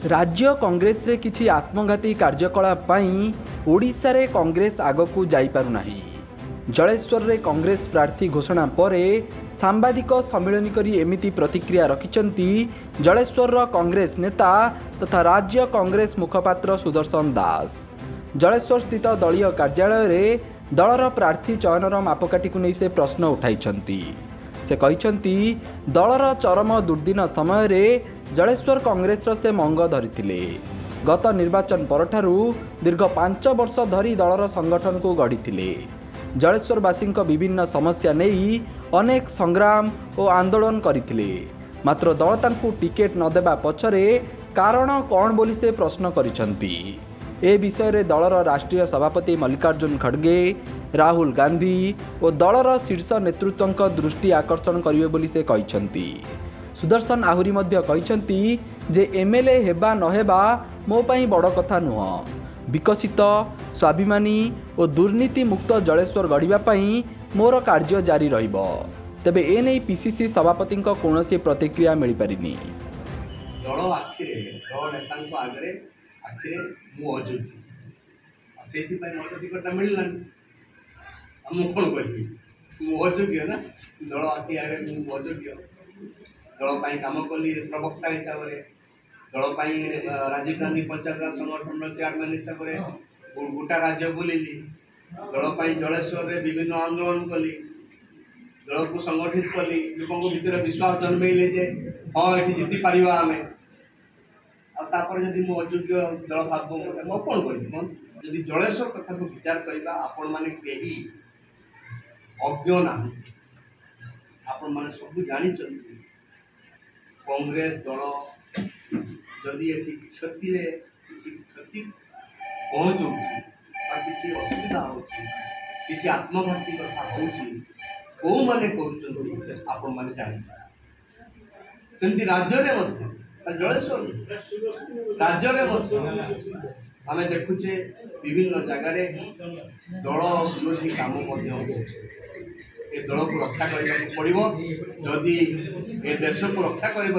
राज्य कांग्रेस रे किछि आत्मघाती कार्यकलाप पई ओडिशा रे कांग्रेस आगकू जाई पारु नाही। जलेश्वर रे कांग्रेस प्रार्थी घोषणा परे सांबादिक सम्मेलन करी एमिति प्रतिक्रिया रखिचंती जलेश्वर रो कांग्रेस नेता तथा राज्य कांग्रेस मुखपात्र सुदर्शन दास। जलेश्वर स्थित दलीय कार्यालय रे दलर प्रार्थी चयनर मापकाठी को नहीं से प्रश्न उठाइछंती। से कहिछंती दलर चरम दुर्दिन समय रे जलेश्वर कांग्रेस से मंग धरिथिले। गत निर्वाचन परठारु दीर्घ 5 वर्ष धरी दलर संगठन को गढ़िथिले। जलेश्वरवासी विभिन्न समस्या नहीं अनेक संग्राम और आंदोलन करथिले। मात्र दल तांकु टिकेट न देबा पछरे कारण कौन बोली से प्रश्न करिसंती। ए विषय रे दलर राष्ट्रीय सभापति मल्लिकार्जुन खड़गे, राहुल गांधी और दलर शीर्ष नेतृत्व दृष्टि आकर्षण करिवे बोली से कहिसंती। सुदर्शन आहुरी मध्य कहिसंती जे एमएलए हेबा न हेबा मो पई बड़ कथा नुह। विकसित स्वाभिमानी और दुर्नीति मुक्त जलेश्वर गढ़िबा पई मोर कार्य जारी रहिबो। तबे ए नै पीसीसी सभापति कौनसी प्रतिक्रिया मिल पारिनी। दल आखिरे दल नेतांको आगरे आखिरे मु अयोग्य सेति पई मत टिकट मिललानी हम कोन करबी मु अयोग्य ना दल आखि आगरे मु अयोग्य दल पई काम कली प्रवक्ता हिसाब रे दल पई राजीव गांधी पंचायत राज संगठन चेयरमैन हिसाब रे गोटा राज्य बुलिली दल पई जलेश्वर रे विभिन्न आंदोलन कली दल को संगठित कली लोकों भीतर विश्वास जन्मेले जे हां एठी जीति परिबा हमें तापर जदि मो अयोग्य दल भाव मो कोन करबी जदि जलेश्वर कथा को विचार करबा आपण माने केही अज्ञ ना आपण माने सब जानि चलती कांग्रेस दल जदि एठी क्षति रे क्षति पहुंचुची किसी असुविधा होची किसी आत्मघाती कथा होची को माने करूचंती आपण माने जानि सेंती राज्य रे मत जलेश्वर राज्य रे मत आमे देखुचे विभिन्न जगह रे दल विरोधी काम ए दल को रक्षा करने पड़ो जदि ए देश को रक्षा करने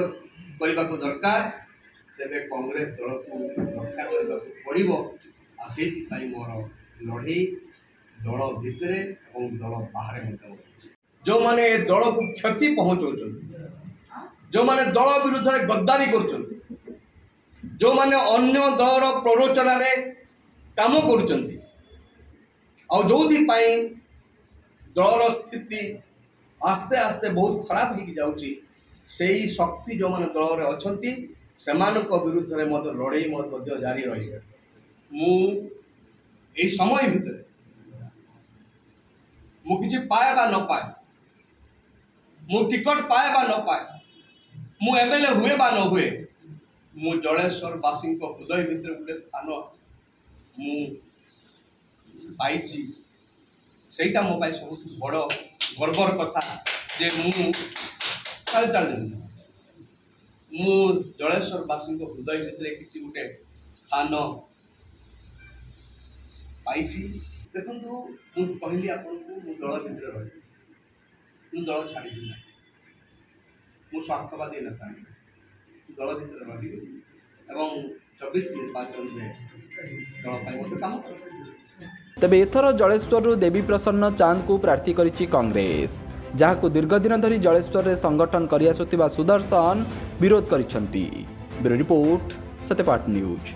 को दरकार तेरे कांग्रेस दल को रक्षा करने पड़ो से मोर लड़े दल भितर और दल बाहर जो माने दल को क्षति पहुँचा जो माने दल विरुद्ध में गद्दारी कर जो माने अन्य दलर प्ररोचना रे काम कर जो दलर स्थिति आस्ते आस्ते बहुत खराब हो जाउची सेही शक्ति जो माने दल रे अछंती सेमानक विरुद्ध रे मत लड़ाई मत जारी रही मु ए समय भितर मु किछि पाए बा न पाए मु टिकट पाए बा न पाए मु एमएलए हुए बा न हुए मु जलेश्वर वासी हृदय भितर गोटे स्थान मु पाइछि सेटा मो पाई सब बड़ गर्वर कथा जे मु जलेश्वर वासी हृदय भितर किसी गोटे स्थान पाई देखु मु कहली आपन को मु दल भितर रही मु दल छाड़ी ना मु स्वार्थवादी नेता दल भितर रही एवं 24 निर्वाचन में दल पाई मत काम तबे एथर जलेश्वर देवी प्रसन्न चांद को प्रार्थी करिछि कांग्रेस जहाँ को दीर्घ दिन धरी जलेश्वर रे संगठन करियासुतिबा सुदर्शन विरोध करिसंती। Bureau report Satyapath news.